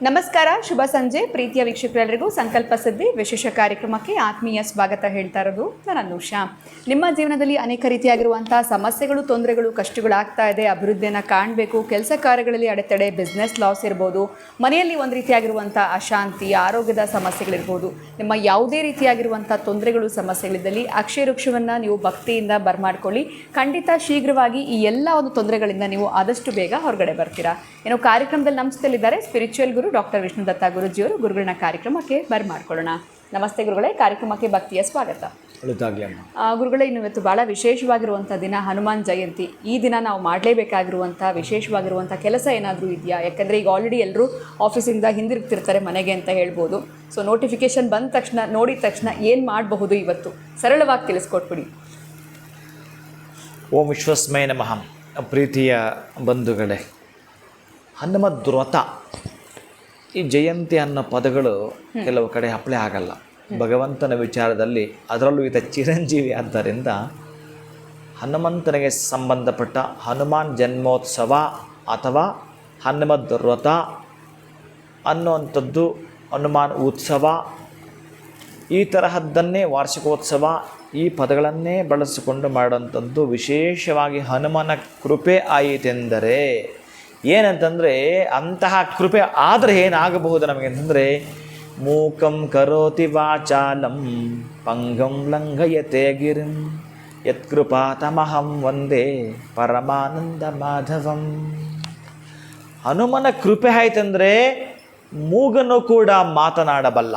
ನಮಸ್ಕಾರ, ಶುಭ ಸಂಜೆ ಪ್ರೀತಿಯ ವೀಕ್ಷಕರೆಲ್ಲರಿಗೂ ಸಂಕಲ್ಪ ಸಿದ್ಧಿ ವಿಶೇಷ ಕಾರ್ಯಕ್ರಮಕ್ಕೆ ಆತ್ಮೀಯ ಸ್ವಾಗತ ಹೇಳ್ತಾ ಇರೋದು ನಾನು ಅನುಷಾ. ನಿಮ್ಮ ಜೀವನದಲ್ಲಿ ಅನೇಕ ರೀತಿಯಾಗಿರುವಂಥ ಸಮಸ್ಯೆಗಳು, ತೊಂದರೆಗಳು, ಕಷ್ಟಗಳಾಗ್ತಾ ಇದೆ. ಅಭಿವೃದ್ಧಿಯನ್ನು ಕಾಣಬೇಕು, ಕೆಲಸ ಕಾರ್ಯಗಳಲ್ಲಿ ಅಡೆತಡೆ, ಬಿಸ್ನೆಸ್ ಲಾಸ್ ಇರ್ಬೋದು, ಮನೆಯಲ್ಲಿ ಒಂದು ರೀತಿಯಾಗಿರುವಂಥ ಅಶಾಂತಿ, ಆರೋಗ್ಯದ ಸಮಸ್ಯೆಗಳಿರ್ಬೋದು. ನಿಮ್ಮ ಯಾವುದೇ ರೀತಿಯಾಗಿರುವಂಥ ತೊಂದರೆಗಳು, ಸಮಸ್ಯೆಗಳಿದ್ದಲ್ಲಿ ಅಕ್ಷಯ ವೃಕ್ಷವನ್ನು ನೀವು ಭಕ್ತಿಯಿಂದ ಬರ್ಮಾಡ್ಕೊಳ್ಳಿ. ಖಂಡಿತ ಶೀಘ್ರವಾಗಿ ಈ ಎಲ್ಲ ಒಂದು ತೊಂದರೆಗಳಿಂದ ನೀವು ಆದಷ್ಟು ಬೇಗ ಹೊರಗಡೆ ಬರ್ತೀರಾ. ಏನೋ ಕಾರ್ಯಕ್ರಮದಲ್ಲಿ ನಮ್ಮ ಜೊತೆಲಿದ್ದಾರೆ ಸ್ಪಿರಿಚುವಲ್ ಗುರು ಡಾಕ್ಟರ್ ವಿಷ್ಣುದತ್ತ ಗುರುಜಿಯವರು. ಗುರುಗಳನ್ನ ಕಾರ್ಯಕ್ರಮಕ್ಕೆ ಬರ್ಮಾಡ್ಕೊಳ್ಳೋಣ. ನಮಸ್ತೆ ಗುರುಗಳೇ, ಕಾರ್ಯಕ್ರಮಕ್ಕೆ ಭಕ್ತಿಯ ಸ್ವಾಗತ. ಗುರುಗಳೇ, ಇನ್ನು ಇವತ್ತು ಭಾಳ ವಿಶೇಷವಾಗಿರುವಂಥ ದಿನ ಹನುಮಾನ್ ಜಯಂತಿ. ಈ ದಿನ ನಾವು ಮಾಡಲೇಬೇಕಾಗಿರುವಂಥ ವಿಶೇಷವಾಗಿರುವಂಥ ಕೆಲಸ ಏನಾದರೂ ಇದೆಯಾ? ಯಾಕಂದರೆ ಈಗ ಆಲ್ರೆಡಿ ಎಲ್ಲರೂ ಆಫೀಸಿಂದ ಹಿಂದಿರುಗ್ತಿರ್ತಾರೆ ಮನೆಗೆ ಅಂತ ಹೇಳ್ಬೋದು. ಸೊ ನೋಟಿಫಿಕೇಶನ್ ಬಂದ ತಕ್ಷಣ, ನೋಡಿದ ತಕ್ಷಣ ಏನು ಮಾಡಬಹುದು ಇವತ್ತು ಸರಳವಾಗಿ ತಿಳಿಸ್ಕೊಟ್ಬಿಡಿ. ಓಂ ವಿಶ್ವಸ್ಮೈ ನಮಃ. ಪ್ರೀತಿಯ ಬಂಧುಗಳೇ, ಹನುಮದ್ ವ್ರತ, ಈ ಜಯಂತಿ ಅನ್ನೋ ಪದಗಳು ಕೆಲವು ಕಡೆ ಅಪ್ಲೈ ಆಗಲ್ಲ ಭಗವಂತನ ವಿಚಾರದಲ್ಲಿ. ಅದರಲ್ಲೂ ಈತ ಚಿರಂಜೀವಿ ಆದ್ದರಿಂದ ಹನುಮಂತನಿಗೆ ಸಂಬಂಧಪಟ್ಟ ಹನುಮಾನ್ ಜನ್ಮೋತ್ಸವ ಅಥವಾ ಹನುಮದ್ ವ್ರತ ಅನ್ನುವಂಥದ್ದು, ಹನುಮಾನ್ ಉತ್ಸವ, ಈ ತರಹದ್ದನ್ನೇ ವಾರ್ಷಿಕೋತ್ಸವ, ಈ ಪದಗಳನ್ನೇ ಬಳಸಿಕೊಂಡು ಮಾಡುವಂಥದ್ದು. ವಿಶೇಷವಾಗಿ ಹನುಮನ ಕೃಪೆ ಆಯಿತೆಂದರೆ ಏನಂತಂದರೆ, ಅಂತಹ ಕೃಪೆ ಆದರೆ ಏನಾಗಬಹುದು ನಮಗೆ ಅಂತಂದರೆ, ಮೂಕಂ ಕರೋತಿ ವಾಚಾಲಂ ಪಂಗಂ ಲಂಘಯತೆ ಗಿರಿಂ ಯತ್ಕೃಪಾತಮಹಂ ವಂದೇ ಪರಮಾನಂದ ಮಾಧವಂ. ಹನುಮನ ಕೃಪೆ ಆಯ್ತಂದರೆ ಮೂಗನು ಕೂಡ ಮಾತನಾಡಬಲ್ಲ.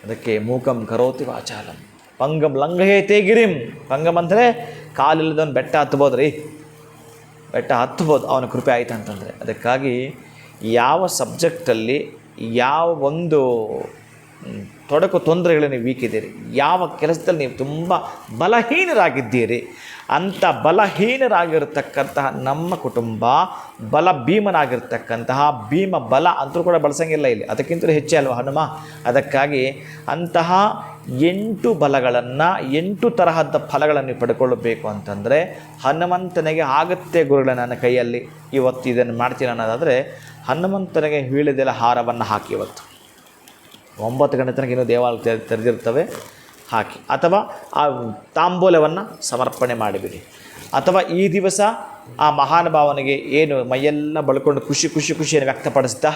ಅದಕ್ಕೆ ಮೂಕಂ ಕರೋತಿ ವಾಚಾಲಂ ಪಂಗಂ ಲಂಘಯತೆ ಗಿರಿಂ. ಪಂಗಂ ಅಂದರೆ ಕಾಲಿಲ್ಲದವನು ಬೆಟ್ಟ ಹತ್ಬೋದ್ರಿ, ಬೆಟ್ಟ ಹತ್ಬೋದು ಅವನ ಕೃಪೆ ಆಯಿತು ಅಂತಂದರೆ. ಅದಕ್ಕಾಗಿ ಯಾವ ಸಬ್ಜೆಕ್ಟಲ್ಲಿ ಯಾವ ಒಂದು ತೊಡಕು ತೊಂದರೆಗಳು ನೀವು ವೀಕಿದ್ದೀರಿ, ಯಾವ ಕೆಲಸದಲ್ಲಿ ನೀವು ತುಂಬ ಬಲಹೀನರಾಗಿದ್ದೀರಿ, ಅಂಥ ಬಲಹೀನರಾಗಿರ್ತಕ್ಕಂತಹ ನಮ್ಮ ಕುಟುಂಬ ಬಲ ಭೀಮನಾಗಿರ್ತಕ್ಕಂತಹ ಭೀಮ ಬಲ ಅಂತೂ ಕೂಡ ಬಳಸಂಗಿಲ್ಲ ಇಲ್ಲಿ, ಅದಕ್ಕಿಂತಲೂ ಹೆಚ್ಚೇ ಅಲ್ವ ಹನುಮ. ಅದಕ್ಕಾಗಿ ಅಂತಹ 8 ಬಲಗಳನ್ನು, 8 ತರಹದ ಫಲಗಳನ್ನು ಪಡ್ಕೊಳ್ಳಬೇಕು ಅಂತಂದರೆ ಹನುಮಂತನಿಗೆ ಆಗುತ್ತೆ ಗುರುಗಳ ನನ್ನ ಕೈಯಲ್ಲಿ ಇವತ್ತು ಇದನ್ನು ಮಾಡ್ತೀನಿ ಅನ್ನೋದಾದರೆ, ಹನುಮಂತನಿಗೆ ವೀಳ್ಯದೆಲೆ ಹಾರವನ್ನು ಹಾಕಿ ಇವತ್ತು 9 ಗಂಟೆ ತನಕ ಇನ್ನೂ ದೇವಾಲಯ ತೆರೆದಿರ್ತವೆ, ಹಾಕಿ. ಅಥವಾ ಆ ತಾಂಬೂಲವನ್ನು ಸಮರ್ಪಣೆ ಮಾಡಿಬಿಡಿ. ಅಥವಾ ಈ ದಿವಸ ಆ ಮಹಾನುಭಾವನಿಗೆ ಏನು ಮೈಯೆಲ್ಲ ಬಳ್ಕೊಂಡು ಖುಷಿಯನ್ನು ವ್ಯಕ್ತಪಡಿಸ್ತಾ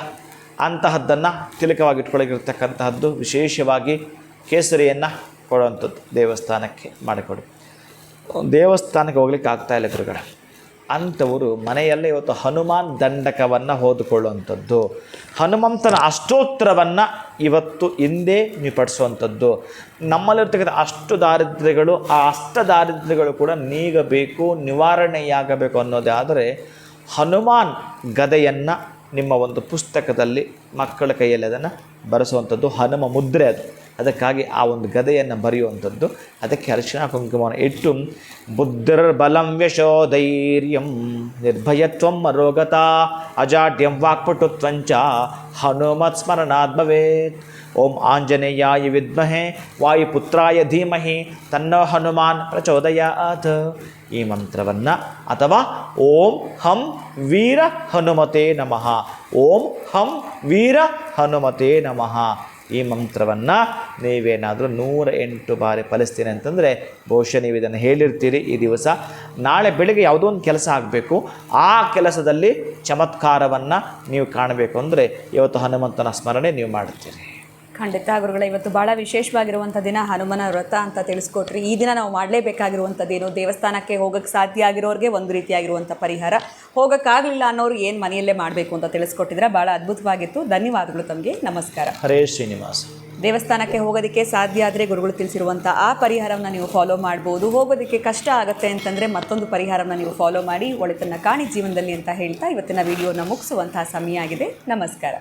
ಅಂತಹದ್ದನ್ನು ತಿಲಕವಾಗಿಟ್ಕೊಳ್ಳಿರ್ತಕ್ಕಂತಹದ್ದು, ವಿಶೇಷವಾಗಿ ಕೇಸರಿಯನ್ನು ಕೊಡುವಂಥದ್ದು ದೇವಸ್ಥಾನಕ್ಕೆ ಮಾಡಿಕೊಡಿ. ದೇವಸ್ಥಾನಕ್ಕೆ ಹೋಗ್ಲಿಕ್ಕೆ ಆಗ್ತಾಯಿಲ್ಲ ಗುರುಗಳ ಅಂಥವರು ಮನೆಯಲ್ಲೇ ಇವತ್ತು ಹನುಮಾನ್ ದಂಡಕವನ್ನು ಓದಿಕೊಳ್ಳುವಂಥದ್ದು, ಹನುಮಂತನ ಅಷ್ಟೋತ್ತರವನ್ನು ಇವತ್ತು ಹಿಂದೆ ನೀವು ಪಡಿಸುವಂಥದ್ದು. ನಮ್ಮಲ್ಲಿರ್ತಕ್ಕಂಥ ಅಷ್ಟು ದಾರಿದ್ರ್ಯಗಳು, ಆ ಅಷ್ಟ ದಾರಿದ್ರ್ಯಗಳು ಕೂಡ ನೀಗಬೇಕು, ನಿವಾರಣೆಯಾಗಬೇಕು ಅನ್ನೋದೇ ಆದರೆ ಹನುಮಾನ್ ಗದೆಯನ್ನು ನಿಮ್ಮ ಒಂದು ಪುಸ್ತಕದಲ್ಲಿ ಮಕ್ಕಳ ಕೈಯಲ್ಲಿ ಅದನ್ನು ಬರೆಸುವಂಥದ್ದು ಹನುಮ ಮುದ್ರೆ ಅದು. ಅದಕ್ಕಾಗಿ ಆ ಒಂದು ಗದೆಯನ್ನು ಬರೆಯುವಂಥದ್ದು, ಅದಕ್ಕೆ ಅರಿಶಿಣ ಕುಂಕುಮವನ್ನು ಇಟ್ಟು ಬುದ್ಧಿರ್ಬಲಂ ಯಶೋ ಧೈರ್ಯಂ ನಿರ್ಭಯತ್ವಂ ಅರೋಗತ ಅಜಾಡ್ಯಂ ವಾಕ್ಪಟುತ್ವಂಚ ಹನುಮತ್ ಸ್ಮರಣಾತ್ ಭವೇತ್. ಓಂ ಆಂಜನೇಯಾಯ ವಿದ್ಮಹೆ ವಾಯುಪುತ್ರಾಯ ಧೀಮಹಿ ತನ್ನೋ ಹನುಮಾನ್ ಪ್ರಚೋದಯಾತ್. ಈ ಮಂತ್ರವನ್ನು ಅಥವಾ ಓಂ ಹಂ ವೀರ ಹನುಮತೆ ನಮಃ, ಓಂ ಹಂ ವೀರ ಹನುಮತೆ ನಮಃ, ಈ ಮಂತ್ರವನ್ನು ನೀವೇನಾದರೂ 108 ಬಾರಿ ಫಲಿಸ್ತೀನಿ ಅಂತಂದರೆ ಬಹುಶಃ ನೀವು ಇದನ್ನು ಹೇಳಿರ್ತೀರಿ. ಈ ದಿವಸ ನಾಳೆ ಬೆಳಗ್ಗೆ ಯಾವುದೋ ಒಂದು ಕೆಲಸ ಆಗಬೇಕು, ಆ ಕೆಲಸದಲ್ಲಿ ಚಮತ್ಕಾರವನ್ನು ನೀವು ಕಾಣಬೇಕು ಅಂದರೆ ಇವತ್ತು ಹನುಮಂತನ ಸ್ಮರಣೆ ನೀವು ಮಾಡುತ್ತೀರಿ. ಖಂಡಿತ ಗುರುಗಳೇ, ಇವತ್ತು ಭಾಳ ವಿಶೇಷವಾಗಿರುವಂಥ ದಿನ ಹನುಮನ ವ್ರತ ಅಂತ ತಿಳಿಸ್ಕೊಟ್ರಿ. ಈ ದಿನ ನಾವು ಮಾಡಲೇಬೇಕಾಗಿರುವಂಥದ್ದೇನು? ದೇವಸ್ಥಾನಕ್ಕೆ ಹೋಗೋಕ್ಕೆ ಸಾಧ್ಯ ಆಗಿರೋರಿಗೆ ಒಂದು ರೀತಿಯಾಗಿರುವಂಥ ಪರಿಹಾರ, ಹೋಗೋಕ್ಕಾಗಲಿಲ್ಲ ಅನ್ನೋರು ಏನು ಮನೆಯಲ್ಲೇ ಮಾಡಬೇಕು ಅಂತ ತಿಳಿಸ್ಕೊಟ್ಟಿದ್ರೆ ಭಾಳ ಅದ್ಭುತವಾಗಿತ್ತು. ಧನ್ಯವಾದಗಳು ತಮಗೆ. ನಮಸ್ಕಾರ. ಹರೇ ಶ್ರೀನಿವಾಸ. ದೇವಸ್ಥಾನಕ್ಕೆ ಹೋಗೋದಕ್ಕೆ ಸಾಧ್ಯ ಆದರೆ ಗುರುಗಳು ತಿಳಿಸಿರುವಂಥ ಆ ಪರಿಹಾರವನ್ನು ನೀವು ಫಾಲೋ ಮಾಡ್ಬೋದು. ಹೋಗೋದಕ್ಕೆ ಕಷ್ಟ ಆಗುತ್ತೆ ಅಂತಂದರೆ ಮತ್ತೊಂದು ಪರಿಹಾರವನ್ನು ನೀವು ಫಾಲೋ ಮಾಡಿ ಒಳಿತನ್ನು ಕಾಣಿ ಜೀವನದಲ್ಲಿ ಅಂತ ಹೇಳ್ತಾ ಇವತ್ತಿನ ವಿಡಿಯೋನ ಮುಗಿಸುವಂತಹ ಸಮಯ ಆಗಿದೆ. ನಮಸ್ಕಾರ.